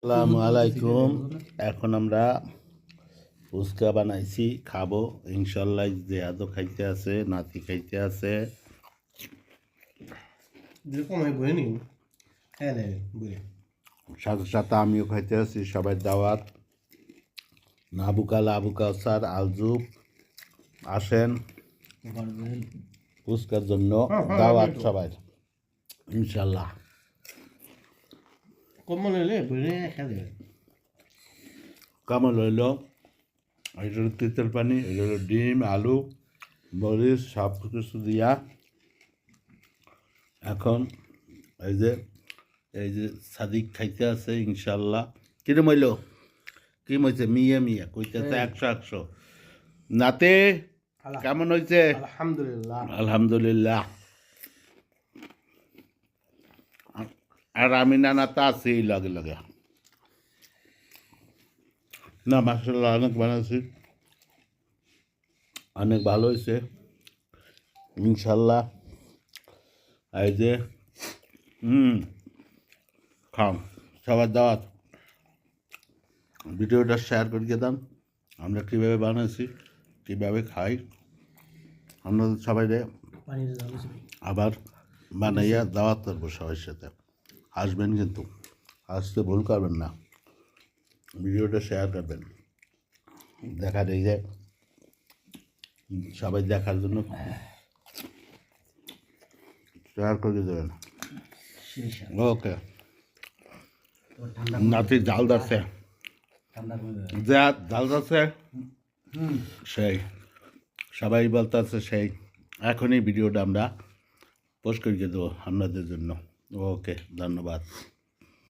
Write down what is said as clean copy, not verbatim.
আসসালামু আলাইকুম। এখন আমরা ফুচকা বানাইছি, খাবো ইনশাল্লাহ। যে আদো খাইতে আছে, নাতি খাইতে আছে, সাথে সাথে আমিও খাইতে আছি। সবাই দাওয়াত। নাবুকাল, আবু কাউসার, আলজুব আসেন ফুচকার জন্য। দাওয়াত সবাই ইনশাল্লাহ। কেমন হইল? এটা হলো তেঁতুল পানি, এটা হলো ডিম, আলু, মরিচ সব কিছু দিয়া। এখন এই যে সাদিক খাইতে আছে ইনশাল্লাহ। কিরম হইল? কি হয়েছে? মিয়া মিয়া কইতেছে 100 নাতে কেমন হয়েছে? আলহামদুলিল্লাহ আলহামদুলিল্লাহ। আর আমি নানা তা আছেই লগে লগে। না মাসাল্লাহ অনেক বানাচ্ছি, অনেক ভালো হয়েছে ইনশাল্লাহ। এই যে খাও, সবার দাওয়াত। ভিডিওটা শেয়ার করে দাম, আমরা কীভাবে বানাইছি, কীভাবে খাই। আমরা সবাই আবার বানাইয়া দাওয়াত করবো সবার সাথে। আসবেন কিন্তু, আসতে ভুল করবেন না। ভিডিওটা শেয়ার করবেন, দেখার এই যে সবাই দেখার জন্য শেয়ার করে দেবেন। ওকে। নাতি জাল যাচ্ছে, যা জাল যাচ্ছে সেই সবাই বলতেছে সেই। এখনই ভিডিওটা আমরা পোস্ট করে দেবো আপনাদের জন্য। ওকে, ধন্যবাদ।